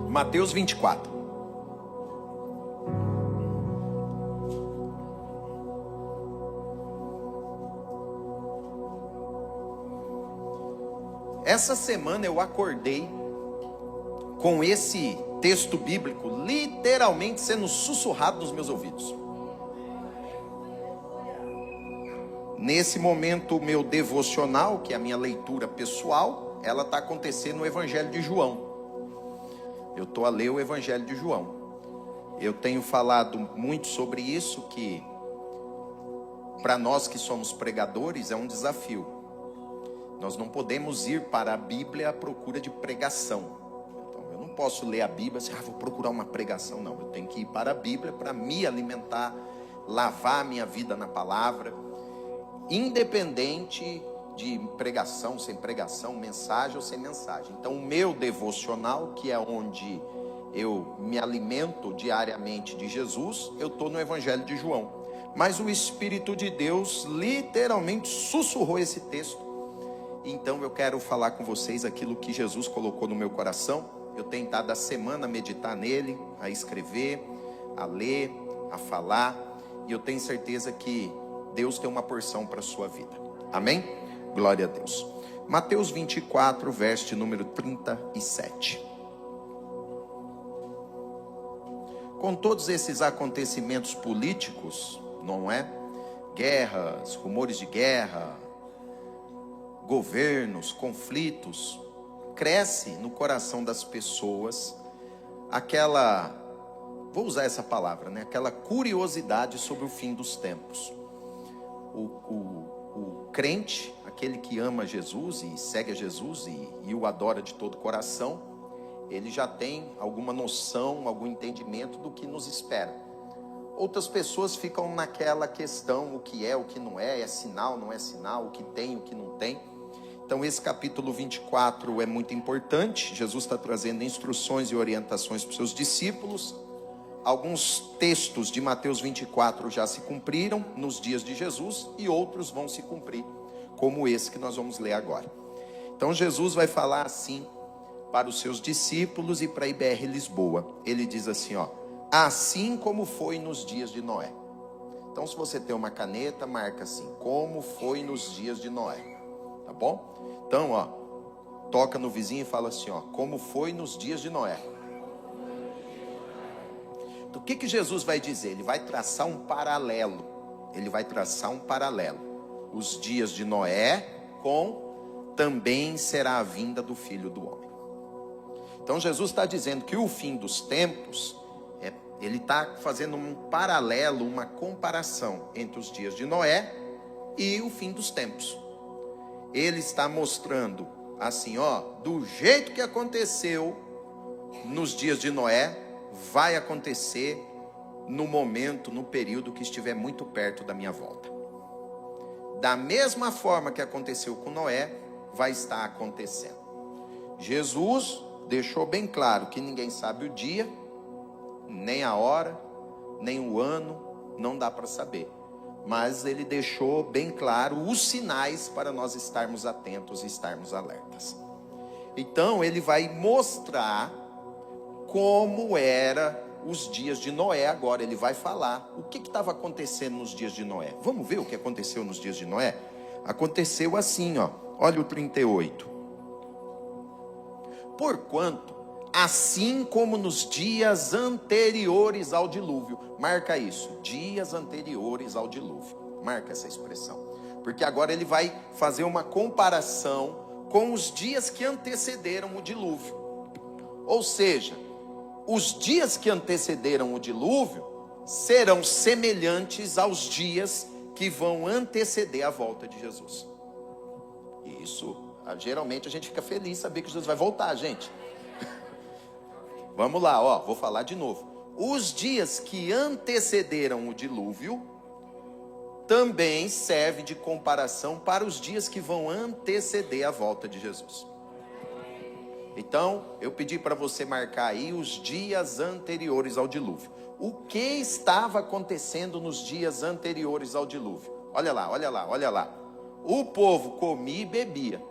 Mateus 24. Essa semana eu acordei com esse texto bíblico literalmente sendo sussurrado nos meus ouvidos. Nesse momento, o meu devocional, que é a minha leitura pessoal, ela está acontecendo no Evangelho de João. Eu estou a ler o Evangelho de João. Eu tenho falado muito sobre isso, que para nós que somos pregadores é um desafio. Nós não podemos ir para a Bíblia à procura de pregação. Então, eu não posso ler a Bíblia assim, vou procurar uma pregação. Não, eu tenho que ir para a Bíblia para me alimentar, lavar a minha vida na palavra, independente de pregação, sem pregação, mensagem ou sem mensagem. Então, o meu devocional, que é onde eu me alimento diariamente de Jesus, eu estou no Evangelho de João. Mas o Espírito de Deus literalmente sussurrou esse texto. Então eu quero falar com vocês aquilo que Jesus colocou no meu coração. Eu tenho tentado a semana a meditar nele, a escrever, a ler, a falar. E eu tenho certeza que Deus tem uma porção para a sua vida. Amém? Glória a Deus. Mateus 24, verso de número 37. Com todos esses acontecimentos políticos, não é? Guerras, rumores de guerra, governos, conflitos, cresce no coração das pessoas aquela, vou usar essa palavra, né? Aquela curiosidade sobre o fim dos tempos. O crente, aquele que ama Jesus e segue a Jesus e o adora de todo o coração, ele já tem alguma noção, algum entendimento do que nos espera. Outras pessoas ficam naquela questão, o que é, o que não é sinal, não é sinal, o que tem, o que não tem. Então esse capítulo 24 é muito importante. Jesus está trazendo instruções e orientações para os seus discípulos. Alguns textos de Mateus 24 já se cumpriram nos dias de Jesus e outros vão se cumprir, como esse que nós vamos ler agora. Então Jesus vai falar assim para os seus discípulos e para a IBR Lisboa. Ele diz assim, assim como foi nos dias de Noé. Então se você tem uma caneta, marca assim, como foi nos dias de Noé. Tá bom? Então, toca no vizinho e fala assim, como foi nos dias de Noé. Então, o que Jesus vai dizer? Ele vai traçar um paralelo. Ele vai traçar um paralelo. Os dias de Noé com também será a vinda do Filho do Homem. Então, Jesus está dizendo que o fim dos tempos, ele está fazendo um paralelo, uma comparação entre os dias de Noé e o fim dos tempos. Ele está mostrando assim, do jeito que aconteceu nos dias de Noé, vai acontecer no momento, no período que estiver muito perto da minha volta. Da mesma forma que aconteceu com Noé, vai estar acontecendo. Jesus deixou bem claro que ninguém sabe o dia, nem a hora, nem o ano, não dá para saber. Mas ele deixou bem claro os sinais para nós estarmos atentos e estarmos alertas. Então ele vai mostrar como era os dias de Noé agora. Ele vai falar o que estava acontecendo nos dias de Noé. Vamos ver o que aconteceu nos dias de Noé? Aconteceu assim, olha o 38. Porquanto, assim como nos dias anteriores ao dilúvio. Marca isso, dias anteriores ao dilúvio. Marca essa expressão. Porque agora ele vai fazer uma comparação com os dias que antecederam o dilúvio. Ou seja, os dias que antecederam o dilúvio serão semelhantes aos dias que vão anteceder a volta de Jesus. Isso, geralmente a gente fica feliz saber que Jesus vai voltar, gente. Vamos lá, vou falar de novo. Os dias que antecederam o dilúvio também serve de comparação para os dias que vão anteceder a volta de Jesus. Então, eu pedi para você marcar aí os dias anteriores ao dilúvio. O que estava acontecendo nos dias anteriores ao dilúvio? Olha lá, olha lá, olha lá. O povo comia e bebia.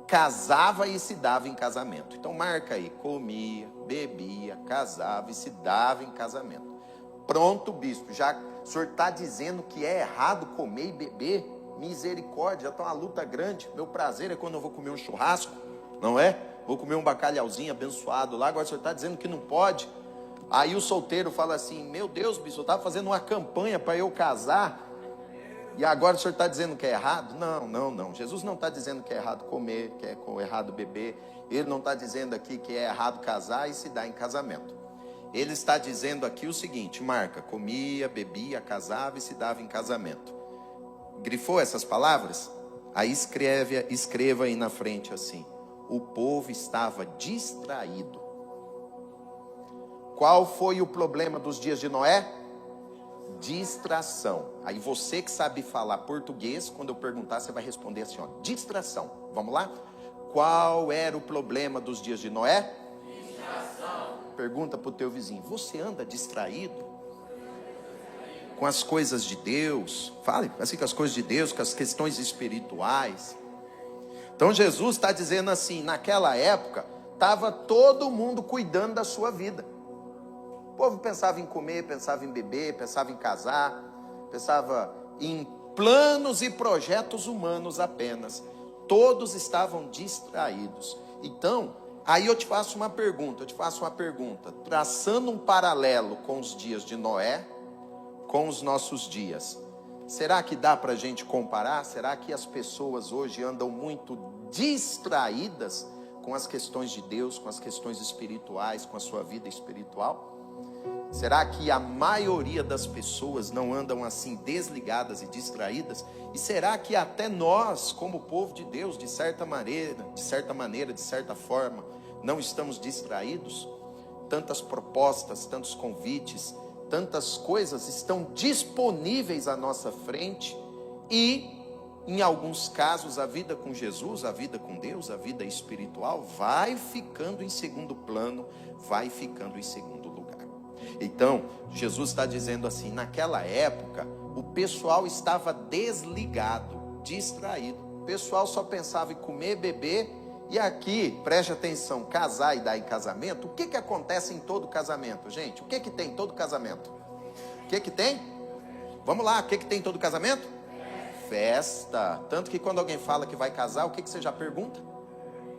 casava e se dava em casamento. Então marca aí, comia, bebia, casava e se dava em casamento. Pronto, bispo, já o senhor está dizendo que é errado comer e beber? Misericórdia, já está uma luta grande. Meu prazer é quando eu vou comer um churrasco, não é? Vou comer um bacalhauzinho abençoado lá, agora o senhor está dizendo que não pode. Aí o solteiro fala assim, meu Deus, bispo, eu estava fazendo uma campanha para eu casar, e agora o senhor está dizendo que é errado? Não. Jesus não está dizendo que é errado comer, que é errado beber. Ele não está dizendo aqui que é errado casar e se dar em casamento. Ele está dizendo aqui o seguinte, marca, comia, bebia, casava e se dava em casamento. Grifou essas palavras? Aí escreva aí na frente assim, o povo estava distraído. Qual foi o problema dos dias de Noé? Distração. Aí você que sabe falar português, quando eu perguntar, você vai responder assim, ó, distração. Vamos lá? Qual era o problema dos dias de Noé? Distração. Pergunta para o teu vizinho, você anda distraído? Com as coisas de Deus? Fale, assim, com as coisas de Deus, com as questões espirituais. Então Jesus está dizendo assim, naquela época, estava todo mundo cuidando da sua vida. O povo pensava em comer, pensava em beber, pensava em casar, pensava em planos e projetos humanos apenas. Todos estavam distraídos. Então, aí eu te faço uma pergunta, traçando um paralelo com os dias de Noé, com os nossos dias. Será que dá para a gente comparar? Será que as pessoas hoje andam muito distraídas com as questões de Deus, com as questões espirituais, com a sua vida espiritual? Será que a maioria das pessoas não andam assim desligadas e distraídas? E será que até nós, como povo de Deus, de certa maneira, de certa forma, não estamos distraídos? Tantas propostas, tantos convites, tantas coisas estão disponíveis à nossa frente e, em alguns casos, a vida com Jesus, a vida com Deus, a vida espiritual vai ficando em segundo plano, vai ficando em segundo lugar. Então, Jesus está dizendo assim, naquela época, o pessoal estava desligado, distraído. O pessoal só pensava em comer, beber, e aqui, preste atenção, casar e dar em casamento. O que acontece em todo casamento, gente? O que tem em todo casamento? O que tem? Vamos lá, o que tem em todo casamento? Festa. Tanto que quando alguém fala que vai casar, o que você já pergunta?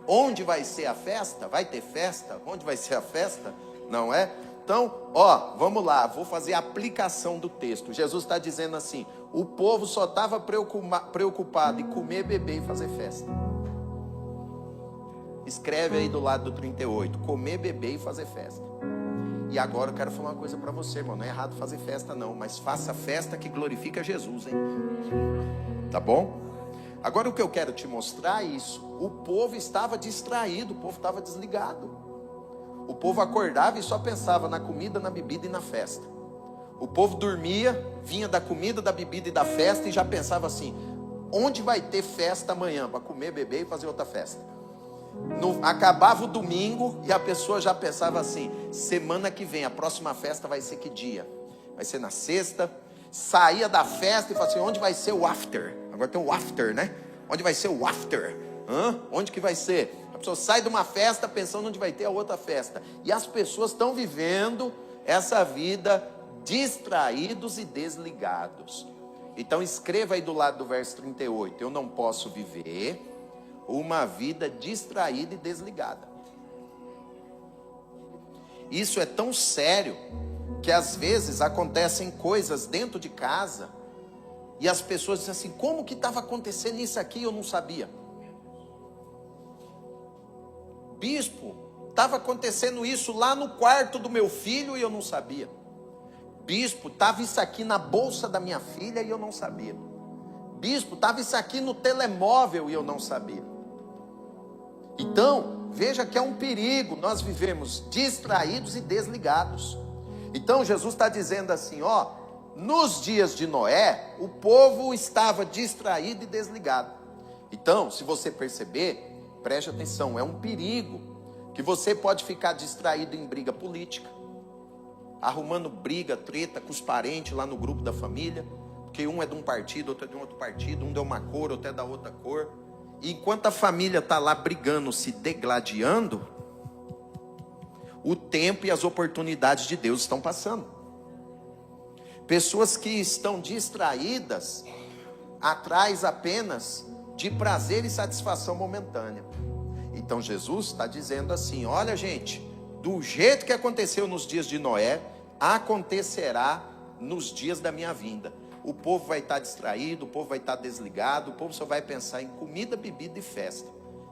Onde vai ser a festa? Vai ter festa? Onde vai ser a festa? Não é? Então, vamos lá, vou fazer a aplicação do texto. Jesus está dizendo assim, o povo só estava preocupado em comer, beber e fazer festa. Escreve aí do lado do 38, comer, beber e fazer festa. E agora eu quero falar uma coisa para você, irmão, não é errado fazer festa não, mas faça festa que glorifica Jesus, hein? Tá bom? Agora o que eu quero te mostrar é isso, o povo estava distraído, o povo estava desligado. O povo acordava e só pensava na comida, na bebida e na festa. O povo dormia, vinha da comida, da bebida e da festa e já pensava assim, onde vai ter festa amanhã? Para comer, beber e fazer outra festa. Acabava o domingo e a pessoa já pensava assim, semana que vem, a próxima festa vai ser que dia? Vai ser na sexta. Saía da festa e falava assim, onde vai ser o after? Agora tem o after, né? Onde vai ser o after? Onde que vai ser? A pessoa sai de uma festa pensando onde vai ter a outra festa. E as pessoas estão vivendo essa vida distraídos e desligados. Então escreva aí do lado do verso 38. Eu não posso viver uma vida distraída e desligada. Isso é tão sério que às vezes acontecem coisas dentro de casa e as pessoas dizem assim, como que estava acontecendo isso aqui e eu não sabia? Bispo, estava acontecendo isso lá no quarto do meu filho e eu não sabia. Bispo, estava isso aqui na bolsa da minha filha e eu não sabia. Bispo, estava isso aqui no telemóvel e eu não sabia. Então, veja que é um perigo nós vivemos distraídos e desligados. Então Jesus está dizendo assim, nos dias de Noé, o povo estava distraído e desligado. Então, se você perceber, preste atenção, é um perigo que você pode ficar distraído em briga política, arrumando briga, treta com os parentes lá no grupo da família, porque um é de um partido, outro é de um outro partido, um é de uma cor, outro é da outra cor, enquanto a família está lá brigando, se degladiando, o tempo e as oportunidades de Deus estão passando. Pessoas que estão distraídas atrás apenas de prazer e satisfação momentânea. Então Jesus está dizendo assim: olha gente, do jeito que aconteceu nos dias de Noé, acontecerá nos dias da minha vinda. O povo vai estar distraído, o povo vai estar desligado, o povo só vai pensar em comida, bebida e festa.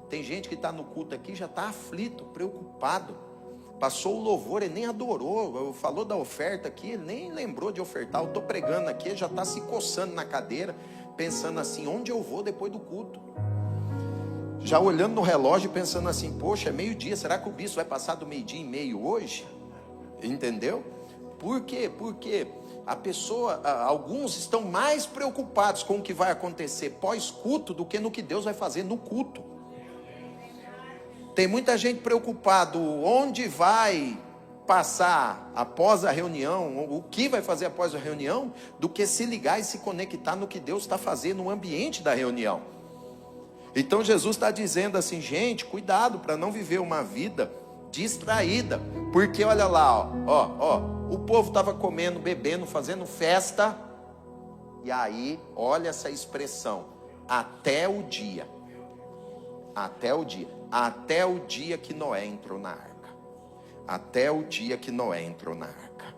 Tem gente que está no culto aqui, já está aflito, preocupado. Passou o louvor, ele nem adorou, falou da oferta aqui, ele nem lembrou de ofertar. Eu estou pregando aqui, ele já está se coçando na cadeira, pensando assim: onde eu vou depois do culto? Já olhando no relógio e pensando assim: poxa, é meio-dia, será que o bispo vai passar do meio-dia e meio hoje? Entendeu? Por quê? Porque a pessoa, alguns estão mais preocupados com o que vai acontecer pós-culto do que no que Deus vai fazer no culto. Tem muita gente preocupado onde vai passar após a reunião, o que vai fazer após a reunião, do que se ligar e se conectar no que Deus está fazendo no ambiente da reunião. Então Jesus está dizendo assim: gente, cuidado para não viver uma vida distraída, porque olha lá, o povo estava comendo, bebendo, fazendo festa, e aí, olha essa expressão: até o dia que Noé entrou na arca. Até o dia que Noé entrou na arca.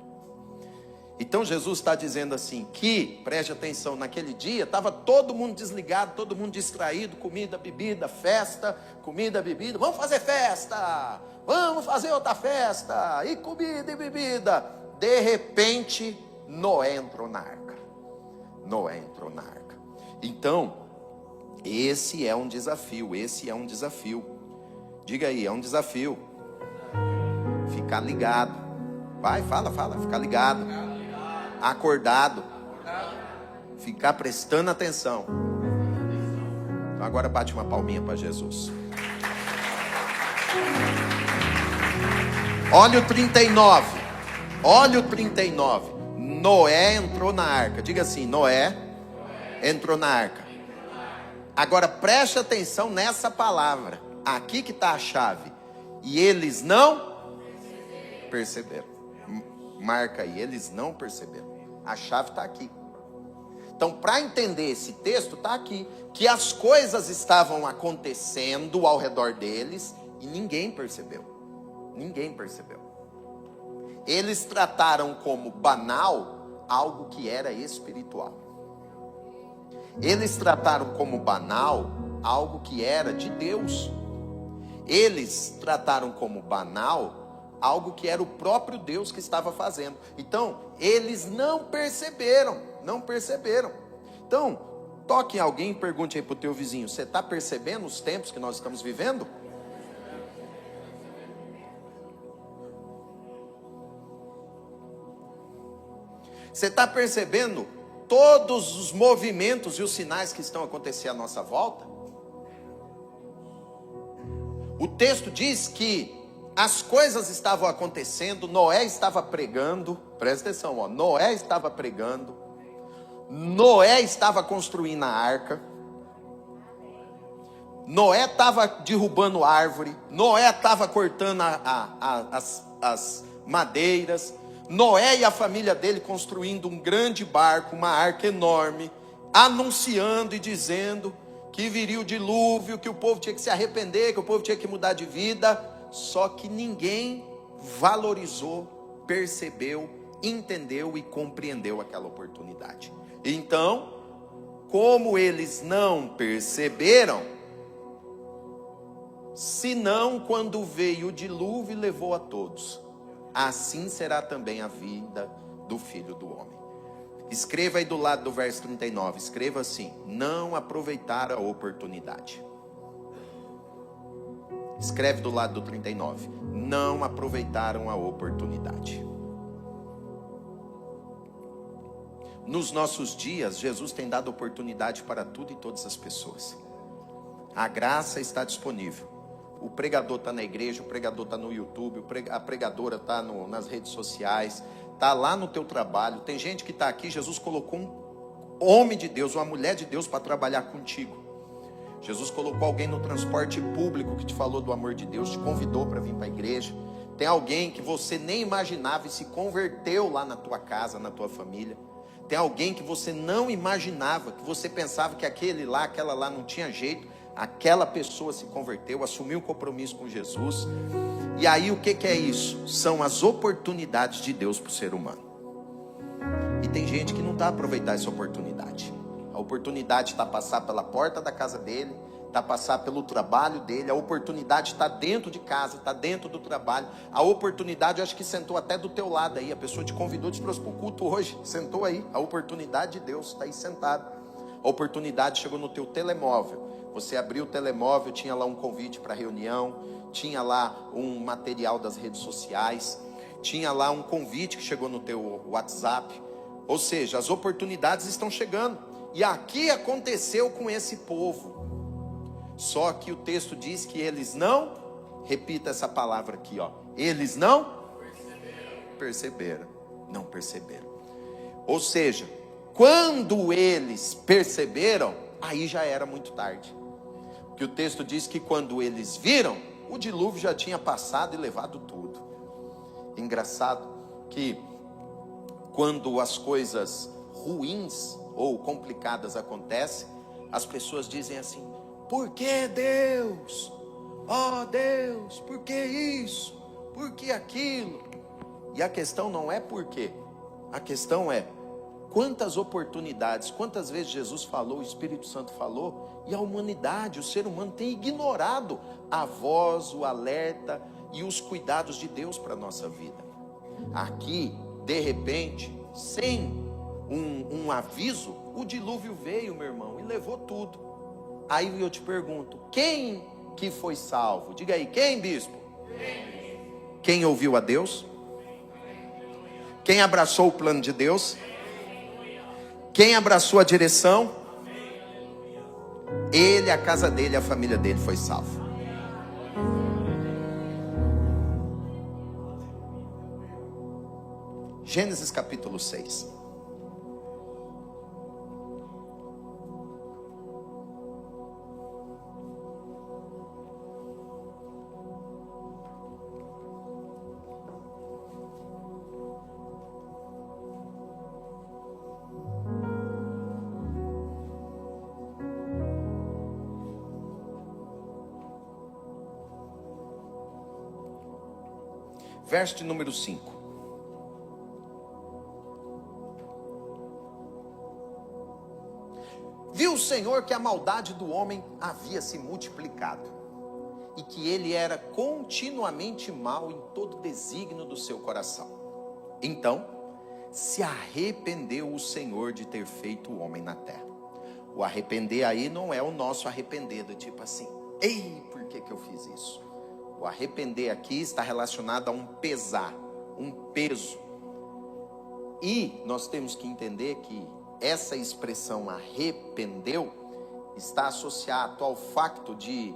Então Jesus está dizendo assim que, preste atenção, naquele dia estava todo mundo desligado, todo mundo distraído, comida, bebida, festa, comida, bebida, vamos fazer festa, vamos fazer outra festa, e comida e bebida. De repente, Noé entrou na arca. Noé entrou na arca. Então, esse é um desafio, Diga aí, é um desafio. Ficar ligado. Vai, fala, ficar ligado. Acordado. Ficar prestando atenção. Então agora bate uma palminha para Jesus. Olha o 39. Noé entrou na arca. Diga assim: Noé entrou na arca. Agora preste atenção nessa palavra. Aqui que está a chave. E eles não perceberam. Marca aí, eles não perceberam. A chave está aqui. Então, para entender esse texto, está aqui. Que as coisas estavam acontecendo ao redor deles e ninguém percebeu. Ninguém percebeu. Eles trataram como banal algo que era espiritual. Eles trataram como banal algo que era de Deus. Eles trataram como banal algo que era o próprio Deus que estava fazendo. Então, eles não perceberam. Então, toque em alguém e pergunte aí para o teu vizinho: você está percebendo os tempos que nós estamos vivendo? Você está percebendo todos os movimentos e os sinais que estão acontecendo à nossa volta? O texto diz que as coisas estavam acontecendo, Noé estava pregando, presta atenção, Noé estava pregando, Noé estava construindo a arca, Noé estava derrubando árvore, Noé estava cortando as madeiras, Noé e a família dele construindo um grande barco, uma arca enorme, anunciando e dizendo que viria o dilúvio, que o povo tinha que se arrepender, que o povo tinha que mudar de vida. Só que ninguém valorizou, percebeu, entendeu e compreendeu aquela oportunidade. Então, como eles não perceberam, senão quando veio o dilúvio e levou a todos, assim será também a vida do Filho do Homem. Escreva aí do lado do verso 39, escreva assim: não aproveitaram a oportunidade. Escreve do lado do 39, não aproveitaram a oportunidade. Nos nossos dias, Jesus tem dado oportunidade para tudo e todas as pessoas. A graça está disponível. O pregador está na igreja, o pregador está no YouTube, a pregadora está nas redes sociais, está lá no teu trabalho. Tem gente que está aqui, Jesus colocou um homem de Deus, uma mulher de Deus para trabalhar contigo. Jesus colocou alguém no transporte público que te falou do amor de Deus, te convidou para vir para a igreja. Tem alguém que você nem imaginava e se converteu lá na tua casa, na tua família. Tem alguém que você não imaginava, que você pensava que aquele lá, aquela lá não tinha jeito. Aquela pessoa se converteu, assumiu um compromisso com Jesus. E aí o que é isso? São as oportunidades de Deus para o ser humano. E tem gente que não está aproveitando essa oportunidade. A oportunidade está a passar pela porta da casa dele, está a passar pelo trabalho dele. A oportunidade está dentro de casa, está dentro do trabalho. A oportunidade, eu acho que sentou até do teu lado aí. A pessoa te convidou, te trouxe para o culto hoje, sentou aí. A oportunidade de Deus está aí sentado. A oportunidade chegou no teu telemóvel. Você abriu o telemóvel, tinha lá um convite para reunião, tinha lá um material das redes sociais, tinha lá um convite que chegou no teu WhatsApp. Ou seja, as oportunidades estão chegando. E aqui aconteceu com esse povo. Só que o texto diz que eles não, repita essa palavra aqui, ó. Eles não perceberam. Não perceberam. Ou seja, quando eles perceberam, aí já era muito tarde. Porque o texto diz que quando eles viram, o dilúvio já tinha passado e levado tudo. Engraçado que quando as coisas ruins ou complicadas acontecem, as pessoas dizem assim: por que Deus? Oh Deus, por que isso? Por que aquilo? E a questão não é por quê. A questão é quantas oportunidades, quantas vezes Jesus falou, o Espírito Santo falou, e a humanidade, o ser humano tem ignorado a voz, o alerta e os cuidados de Deus para a nossa vida. Aqui, de repente, sem um aviso, o dilúvio veio, meu irmão, e levou tudo. Aí eu te pergunto, quem que foi salvo? Diga aí, quem, bispo? Quem ouviu a Deus? Quem abraçou o plano de Deus? Quem abraçou a direção? Ele, a casa dele, a família dele foi salvo. Gênesis capítulo 6. Verso de número 5. Viu o Senhor que a maldade do homem havia se multiplicado, e que ele era continuamente mau em todo desígnio do seu coração. Então, se arrependeu o Senhor de ter feito o homem na terra. O arrepender aí não é o nosso arrepender, do tipo assim, ei, por que eu fiz isso? O arrepender aqui está relacionado a um pesar, um peso. E nós temos que entender que essa expressão arrependeu está associado ao facto de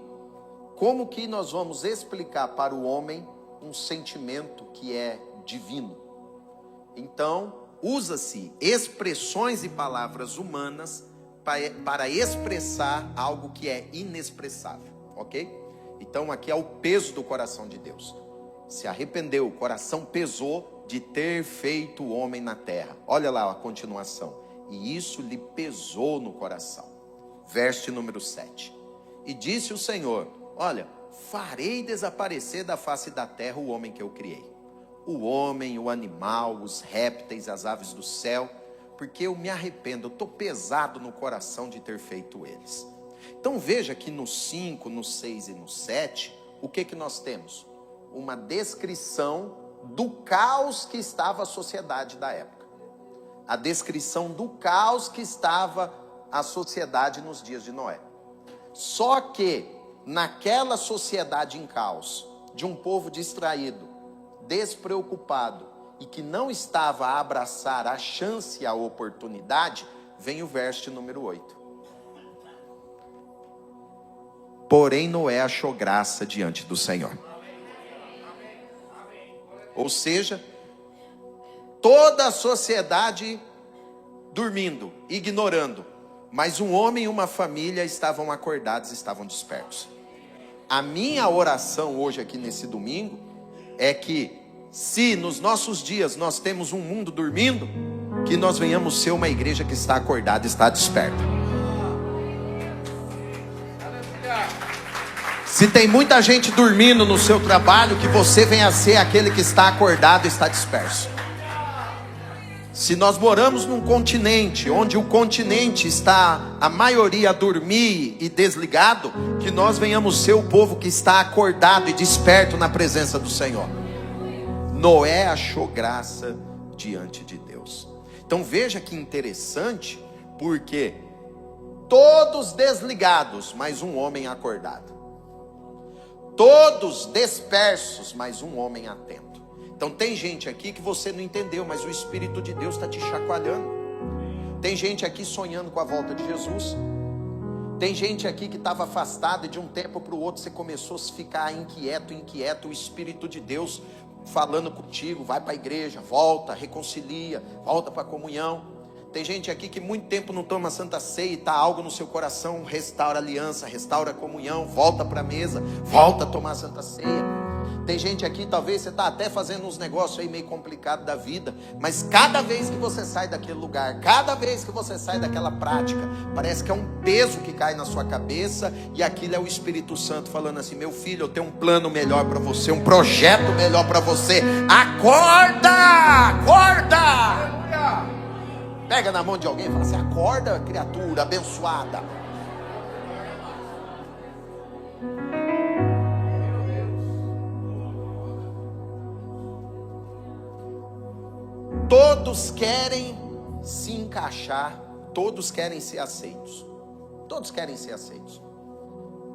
como que nós vamos explicar para o homem um sentimento que é divino. Então, usa-se expressões e palavras humanas para expressar algo que é inexpressável, ok? Então aqui é o peso do coração de Deus. Se arrependeu, o coração pesou de ter feito o homem na terra. Olha lá a continuação. E isso lhe pesou no coração. Verso número 7. E disse o Senhor: olha, farei desaparecer da face da terra o homem que eu criei. O homem, o animal, os répteis, as aves do céu, porque eu me arrependo, eu estou pesado no coração de ter feito eles. Então veja que no 5, no 6 e no 7, o que nós temos? Uma descrição do caos que estava a sociedade da época. A descrição do caos que estava a sociedade nos dias de Noé. Só que naquela sociedade em caos, de um povo distraído, despreocupado e que não estava a abraçar a chance e a oportunidade, vem o verso número 8. Porém Noé achou graça diante do Senhor. Ou seja, toda a sociedade dormindo, ignorando. Mas um homem e uma família estavam acordados, estavam despertos. A minha oração hoje aqui nesse domingo é que, se nos nossos dias nós temos um mundo dormindo, que nós venhamos ser uma igreja que está acordada, está desperta. Se tem muita gente dormindo no seu trabalho, que você venha ser aquele que está acordado e está disperso. Se nós moramos num continente, onde o continente está a maioria a dormir e desligado, que nós venhamos ser o povo que está acordado e desperto na presença do Senhor. Noé achou graça diante de Deus. Então veja que interessante, porque todos desligados, mas um homem acordado. Todos dispersos, mas um homem atento. Então tem gente aqui que você não entendeu, mas o Espírito de Deus está te chacoalhando. Tem gente aqui sonhando com a volta de Jesus. Tem gente aqui que estava afastada e de um tempo para o outro você começou a ficar inquieto. O Espírito de Deus falando contigo, vai para a igreja, volta, reconcilia, volta para a comunhão. Tem gente aqui que muito tempo não toma Santa Ceia e está algo no seu coração, restaura a aliança, restaura a comunhão, volta para a mesa, volta a tomar Santa Ceia. Tem gente aqui, talvez você está até fazendo uns negócios aí meio complicados da vida, mas cada vez que você sai daquele lugar, cada vez que você sai daquela prática, parece que é um peso que cai na sua cabeça, e aquilo é o Espírito Santo falando assim: meu filho, eu tenho um plano melhor para você, um projeto melhor para você, acorda, acorda. Pega na mão de alguém e fala assim: acorda, criatura abençoada. Todos querem se encaixar, todos querem ser aceitos. Todos querem ser aceitos.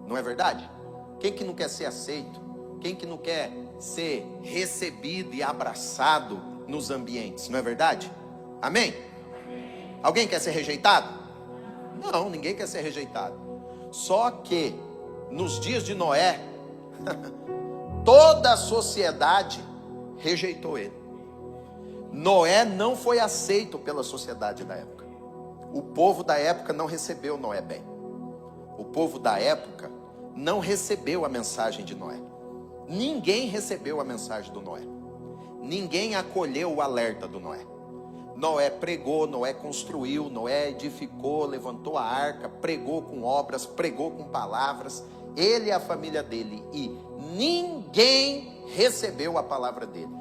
Não é verdade? Quem que não quer ser aceito? Quem que não quer ser recebido e abraçado nos ambientes? Não é verdade? Amém? Alguém quer ser rejeitado? Não, ninguém quer ser rejeitado. Só que nos dias de Noé, toda a sociedade rejeitou ele. Noé não foi aceito pela sociedade da época. O povo da época não recebeu Noé bem. O povo da época não recebeu a mensagem de Noé. Ninguém recebeu a mensagem do Noé. Ninguém acolheu o alerta do Noé. Noé pregou, Noé construiu, Noé edificou, levantou a arca, pregou com obras, pregou com palavras, ele e a família dele, e ninguém recebeu a palavra dele.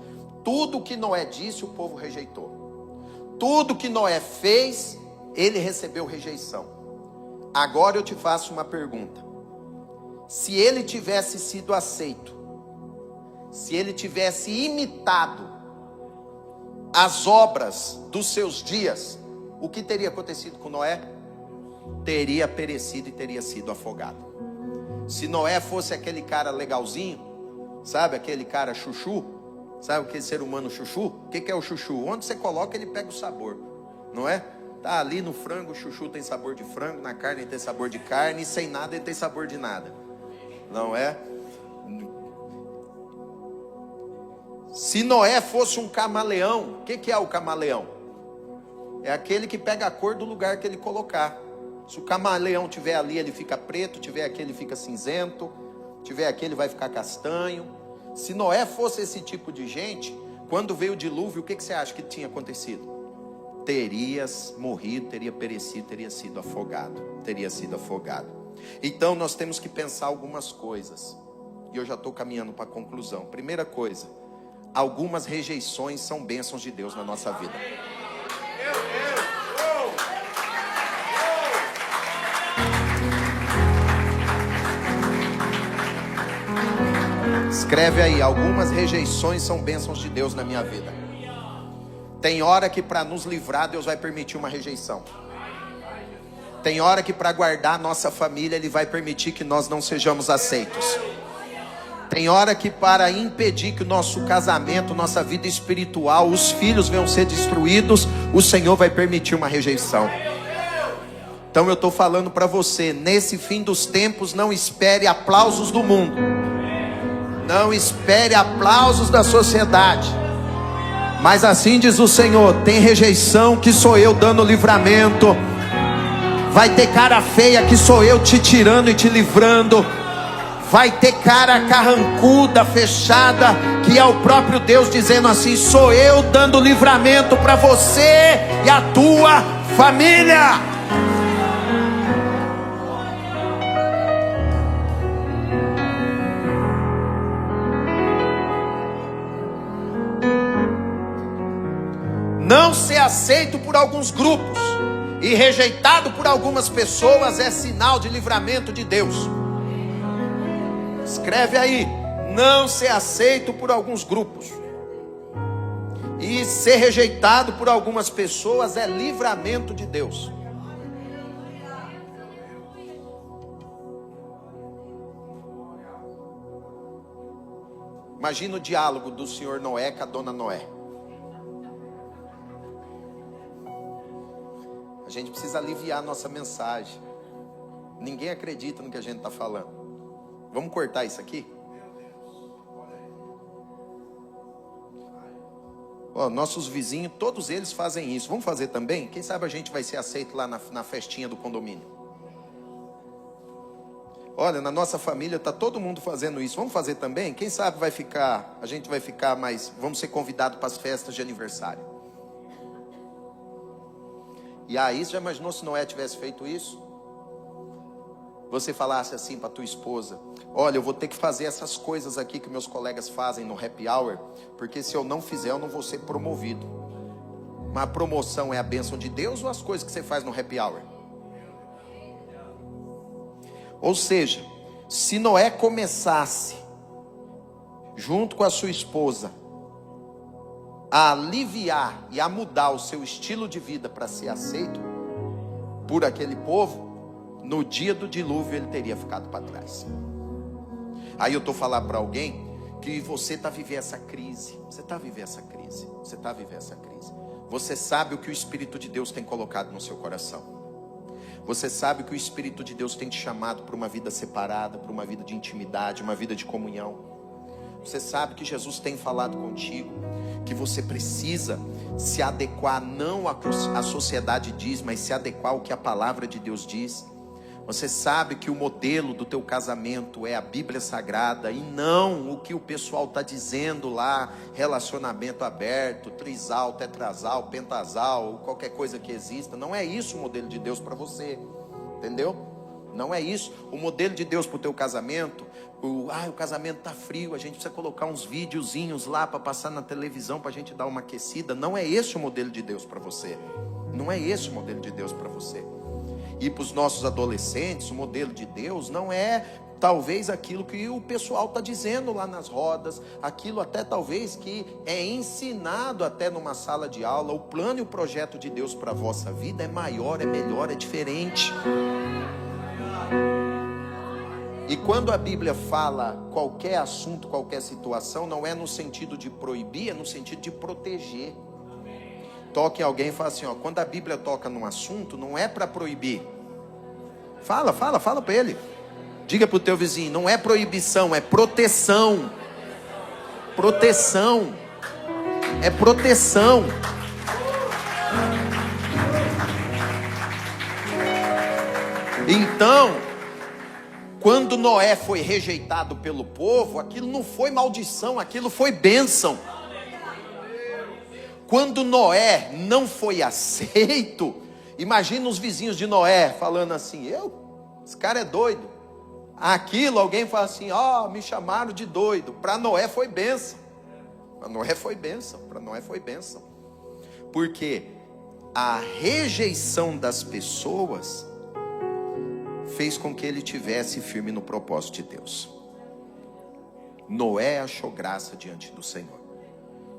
Tudo que Noé disse, o povo rejeitou. Tudo que Noé fez, ele recebeu rejeição. Agora eu te faço uma pergunta: se ele tivesse sido aceito, se ele tivesse imitado as obras dos seus dias, o que teria acontecido com Noé? Teria perecido e teria sido afogado. Se Noé fosse aquele cara legalzinho, sabe, aquele cara chuchu, sabe aquele ser humano chuchu? O que é o chuchu? Onde você coloca, ele pega o sabor, não é? Tá ali no frango, o chuchu tem sabor de frango, na carne ele tem sabor de carne, e sem nada ele tem sabor de nada, não é? Se Noé fosse um camaleão, o que é o camaleão? É aquele que pega a cor do lugar que ele colocar. Se o camaleão tiver ali, ele fica preto, tiver aqui, ele fica cinzento, tiver aqui, ele vai ficar castanho. Se Noé fosse esse tipo de gente, quando veio o dilúvio, o que você acha que tinha acontecido? Teria morrido, teria perecido, teria sido afogado. Teria sido afogado. Então nós temos que pensar algumas coisas. E eu já estou caminhando para a conclusão. Primeira coisa: algumas rejeições são bênçãos de Deus na nossa vida. Escreve aí: algumas rejeições são bênçãos de Deus na minha vida. Tem hora que para nos livrar, Deus vai permitir uma rejeição. Tem hora que para guardar a nossa família, Ele vai permitir que nós não sejamos aceitos. Tem hora que para impedir que o nosso casamento, nossa vida espiritual, os filhos venham ser destruídos, o Senhor vai permitir uma rejeição. Então eu estou falando para você, nesse fim dos tempos, não espere aplausos do mundo. Não espere aplausos da sociedade. Mas assim diz o Senhor: tem rejeição que sou eu dando livramento. Vai ter cara feia que sou eu te tirando e te livrando. Vai ter cara carrancuda, fechada, que é o próprio Deus dizendo assim: sou eu dando livramento para você e a tua família. Não ser aceito por alguns grupos e rejeitado por algumas pessoas é sinal de livramento de Deus. Escreve aí: não ser aceito por alguns grupos e ser rejeitado por algumas pessoas é livramento de Deus. Imagina o diálogo do senhor Noé com a dona Noé. A gente precisa aliviar a nossa mensagem. Ninguém acredita no que a gente está falando. Vamos cortar isso aqui? Ó, nossos vizinhos, todos eles fazem isso. Vamos fazer também? Quem sabe a gente vai ser aceito lá na festinha do condomínio. Olha, na nossa família está todo mundo fazendo isso. Vamos fazer também? Quem sabe a gente vai ficar mais, vamos ser convidados para as festas de aniversário. E aí, você já imaginou se Noé tivesse feito isso? Você falasse assim para tua esposa: olha, eu vou ter que fazer essas coisas aqui que meus colegas fazem no happy hour, porque se eu não fizer, eu não vou ser promovido. Mas a promoção é a bênção de Deus ou as coisas que você faz no happy hour? Ou seja, se Noé começasse, junto com a sua esposa, a aliviar e a mudar o seu estilo de vida para ser aceito por aquele povo, no dia do dilúvio ele teria ficado para trás. Aí eu estou falando para alguém que você está vivendo essa crise. Você está vivendo essa crise. Você está vivendo essa crise. Você sabe o que o Espírito de Deus tem colocado no seu coração. Você sabe que o Espírito de Deus tem te chamado para uma vida separada, para uma vida de intimidade, uma vida de comunhão. Você sabe que Jesus tem falado contigo, que você precisa se adequar não ao que a sociedade diz, mas se adequar ao que a palavra de Deus diz. Você sabe que o modelo do teu casamento é a Bíblia Sagrada e não o que o pessoal está dizendo lá, relacionamento aberto, trisal, tetrasal, pentasal, qualquer coisa que exista. Não é isso o modelo de Deus para você, entendeu? Não é isso. O modelo de Deus para o teu casamento, o casamento está frio, a gente precisa colocar uns videozinhos lá para passar na televisão para a gente dar uma aquecida. Não é esse o modelo de Deus para você. Não é esse o modelo de Deus para você. E para os nossos adolescentes, o modelo de Deus não é talvez aquilo que o pessoal está dizendo lá nas rodas, aquilo até talvez que é ensinado até numa sala de aula. O plano e o projeto de Deus para a vossa vida é maior, é melhor, é diferente. E quando a Bíblia fala qualquer assunto, qualquer situação, não é no sentido de proibir, é no sentido de proteger. Toque em alguém e fala assim, ó, quando a Bíblia toca num assunto, não é para proibir. Fala para ele. Diga para o teu vizinho, não é proibição, é proteção. Proteção. É proteção. Então, quando Noé foi rejeitado pelo povo, aquilo não foi maldição, aquilo foi bênção. Quando Noé não foi aceito, imagina os vizinhos de Noé falando assim, esse cara é doido. Aquilo, alguém fala assim, me chamaram de doido. Para Noé foi bênção. Para Noé foi bênção. Para Noé foi bênção. Porque a rejeição das pessoas fez com que ele tivesse firme no propósito de Deus. Noé achou graça diante do Senhor.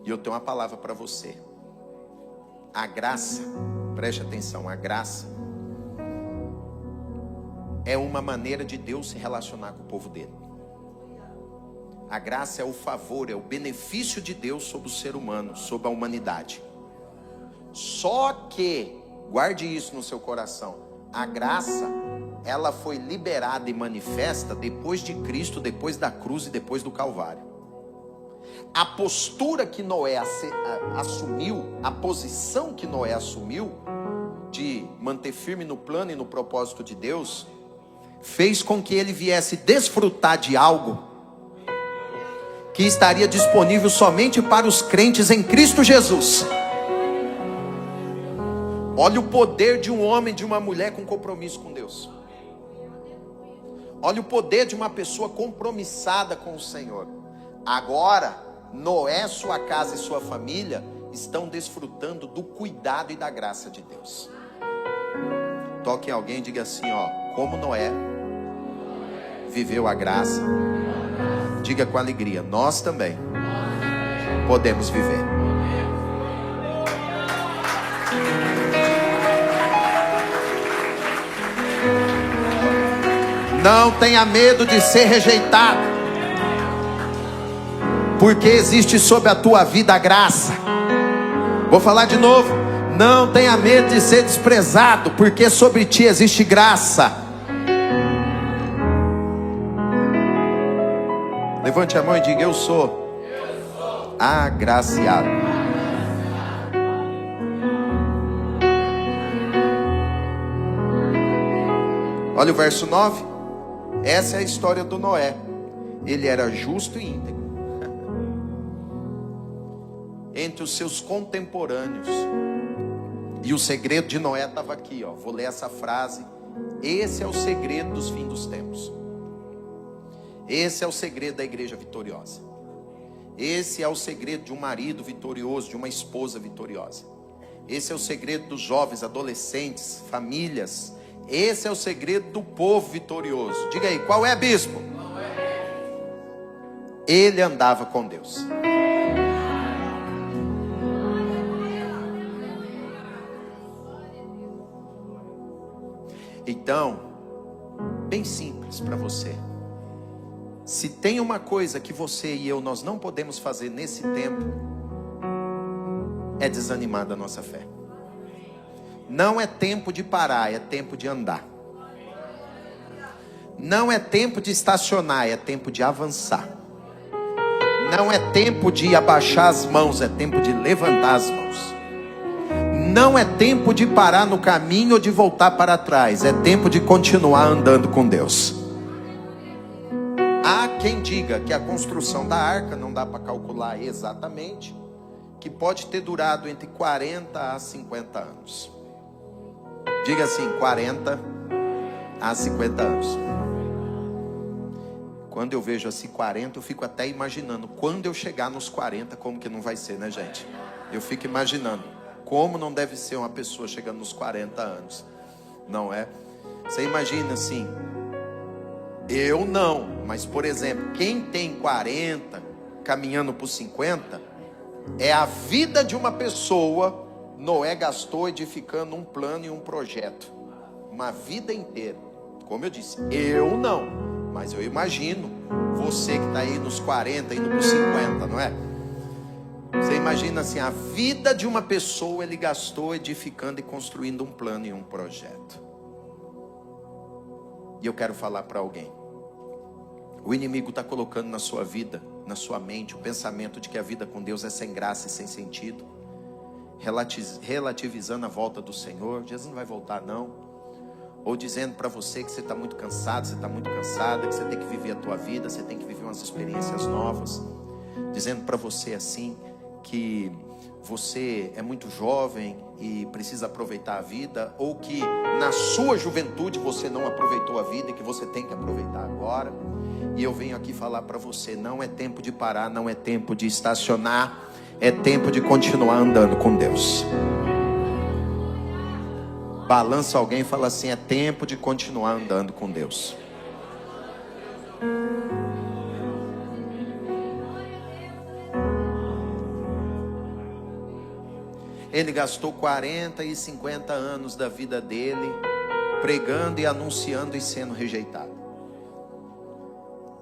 E eu tenho uma palavra para você. A graça, preste atenção, a graça é uma maneira de Deus se relacionar com o povo dele. A graça é o favor, é o benefício de Deus sobre o ser humano, sobre a humanidade. Só que, guarde isso no seu coração, a graça, ela foi liberada e manifesta depois de Cristo, depois da cruz e depois do Calvário. A postura que Noé assumiu, a posição que Noé assumiu, de manter firme no plano e no propósito de Deus, fez com que ele viesse desfrutar de algo que estaria disponível somente para os crentes em Cristo Jesus. Olha o poder de um homem, de uma mulher com compromisso com Deus. Olha o poder de uma pessoa compromissada com o Senhor. Agora, Noé, sua casa e sua família estão desfrutando do cuidado e da graça de Deus. Toque em alguém e diga assim, ó, como Noé viveu a graça, diga com alegria, nós também podemos viver. Não tenha medo de ser rejeitado, porque existe sobre a tua vida a graça. Vou falar de novo. Não tenha medo de ser desprezado, porque sobre ti existe graça. Levante a mão e diga, eu sou agraciado. Olha o verso 9. Essa é a história do Noé. Ele era justo e íntegro entre os seus contemporâneos. E o segredo de Noé estava aqui, ó. Vou ler essa frase. Esse é o segredo dos fins dos tempos. Esse é o segredo da igreja vitoriosa. Esse é o segredo de um marido vitorioso, de uma esposa vitoriosa. Esse é o segredo dos jovens, adolescentes, famílias. Esse é o segredo do povo vitorioso. Diga aí, qual é, bispo? Ele andava com Deus. Então, bem simples para você. Se tem uma coisa que você e eu, nós não podemos fazer nesse tempo, é desanimar da nossa fé. Não é tempo de parar, é tempo de andar. Não é tempo de estacionar, é tempo de avançar. Não é tempo de abaixar as mãos, é tempo de levantar as mãos. Não é tempo de parar no caminho ou de voltar para trás, é tempo de continuar andando com Deus. Há quem diga que a construção da arca, não dá para calcular exatamente, que pode ter durado entre 40 a 50 anos. Diga assim, 40 a 50 anos. Quando eu vejo assim 40, eu fico até imaginando, quando eu chegar nos 40, como que não vai ser, né, gente? Eu fico imaginando, como não deve ser uma pessoa chegando nos 40 anos, não é? Você imagina assim, eu não, mas por exemplo, quem tem 40, caminhando para os 50, é a vida de uma pessoa. Noé gastou edificando um plano e um projeto, uma vida inteira. Como eu disse, eu não, mas eu imagino você que está aí nos 40, indo para os 50, não é? Você imagina assim, a vida de uma pessoa ele gastou edificando e construindo um plano e um projeto. E eu quero falar para alguém, o inimigo está colocando na sua vida, na sua mente, o pensamento de que a vida com Deus é sem graça e sem sentido, relativizando a volta do Senhor. Jesus não vai voltar não. Ou dizendo para você que você está muito cansado, você está muito cansada, que você tem que viver a tua vida, você tem que viver umas experiências novas. Dizendo para você assim, que você é muito jovem e precisa aproveitar a vida, ou que na sua juventude você não aproveitou a vida e que você tem que aproveitar agora. E eu venho aqui falar para você, não é tempo de parar, não é tempo de estacionar, é tempo de continuar andando com Deus. Balança alguém e fala assim, é tempo de continuar andando com Deus. Ele gastou 40 e 50 anos da vida dele pregando e anunciando e sendo rejeitado.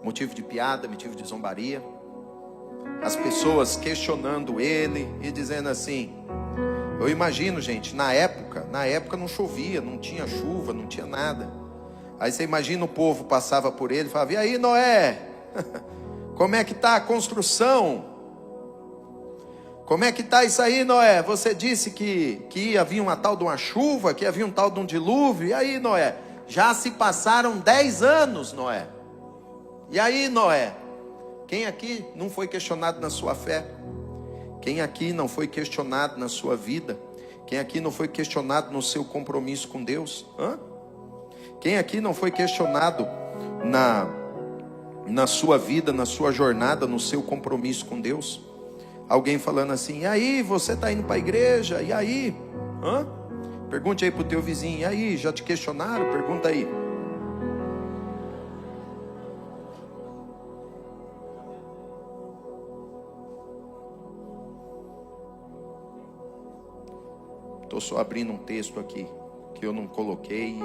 Motivo de piada, motivo de zombaria. As pessoas questionando ele e dizendo assim, eu imagino, gente, na época não chovia, não tinha chuva, não tinha nada. Aí você imagina o povo passava por ele e falava, e aí Noé, como é que está a construção? Como é que está isso aí, Noé? Você disse que ia vir uma tal de uma chuva, que ia vir um tal de um dilúvio. E aí, Noé? Já se passaram 10 anos, Noé. E aí, Noé? Quem aqui não foi questionado na sua fé? Quem aqui não foi questionado na sua vida? Quem aqui não foi questionado no seu compromisso com Deus? Quem aqui não foi questionado na sua vida, na sua jornada, no seu compromisso com Deus? Alguém falando assim: e aí, você está indo para a igreja? E aí? Pergunte aí para o teu vizinho: e aí, já te questionaram? Pergunta aí. Estou só abrindo um texto aqui que eu não coloquei.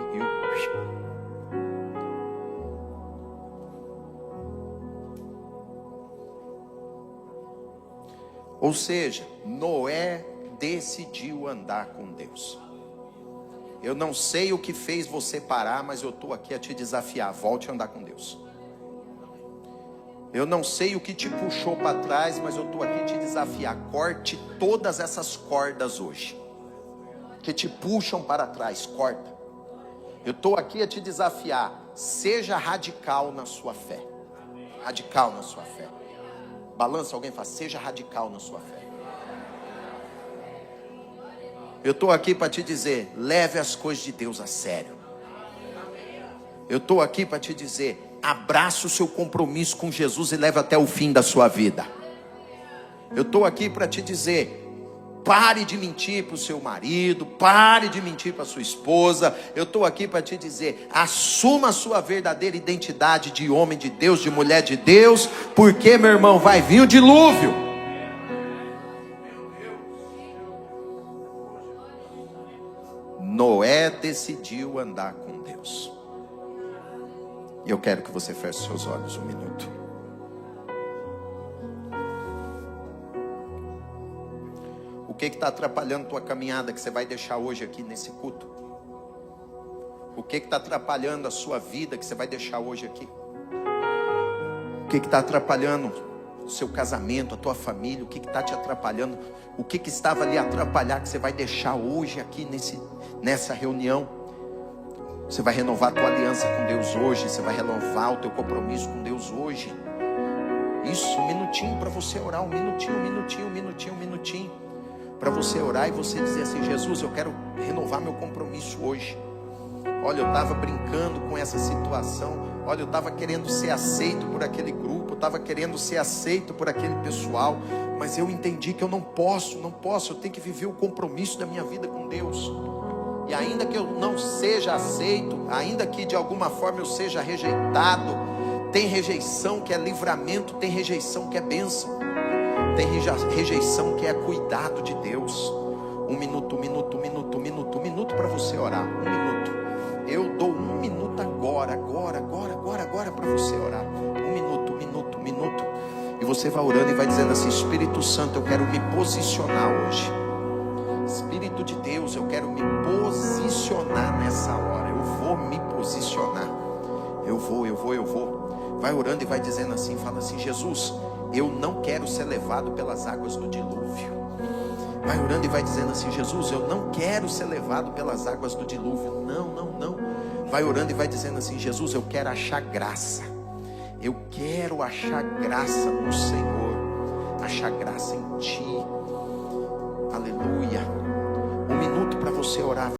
Ou seja, Noé decidiu andar com Deus. Eu não sei o que fez você parar, mas eu estou aqui a te desafiar: volte a andar com Deus. Eu não sei o que te puxou para trás, mas eu estou aqui a te desafiar: corte todas essas cordas hoje que te puxam para trás, corta. Eu estou aqui a te desafiar: seja radical na sua fé. Radical na sua fé. Balança alguém e fala: seja radical na sua fé. Eu estou aqui para te dizer: leve as coisas de Deus a sério. Eu estou aqui para te dizer: abraça o seu compromisso com Jesus e leve até o fim da sua vida. Eu estou aqui para te dizer: pare de mentir para o seu marido, pare de mentir para a sua esposa. Eu estou aqui para te dizer: assuma a sua verdadeira identidade de homem de Deus, de mulher de Deus, porque, meu irmão, vai vir o dilúvio. Noé decidiu andar com Deus. E eu quero que você feche seus olhos um minuto. O que está atrapalhando tua caminhada que você vai deixar hoje aqui nesse culto? O que está atrapalhando a sua vida que você vai deixar hoje aqui? O que está atrapalhando o seu casamento, a tua família? O que está te atrapalhando? O que estava ali a atrapalhar que você vai deixar hoje aqui nessa reunião? Você vai renovar a tua aliança com Deus hoje. Você vai renovar o teu compromisso com Deus hoje. Isso, um minutinho para você orar. Um minutinho. Para você orar e você dizer assim: Jesus, eu quero renovar meu compromisso hoje. Olha, eu estava brincando com essa situação. Olha, eu estava querendo ser aceito por aquele grupo, eu estava querendo ser aceito por aquele pessoal, mas eu entendi que eu não posso, eu tenho que viver o compromisso da minha vida com Deus. E ainda que eu não seja aceito, ainda que de alguma forma eu seja rejeitado, tem rejeição que é livramento, tem rejeição que é bênção. Tem rejeição que é cuidado de Deus. Um minuto para você orar. Um minuto. Eu dou um minuto agora para você orar. Um minuto. E você vai orando e vai dizendo assim: Espírito Santo, eu quero me posicionar hoje. Espírito de Deus, eu quero me posicionar nessa hora. Eu vou me posicionar. Eu vou. Vai orando e vai dizendo assim, fala assim: Jesus, eu não quero ser levado pelas águas do dilúvio. Vai orando e vai dizendo assim: Jesus, eu não quero ser levado pelas águas do dilúvio. Não. Vai orando e vai dizendo assim: Jesus, eu quero achar graça. Eu quero achar graça no Senhor. Achar graça em Ti. Aleluia. Um minuto para você orar.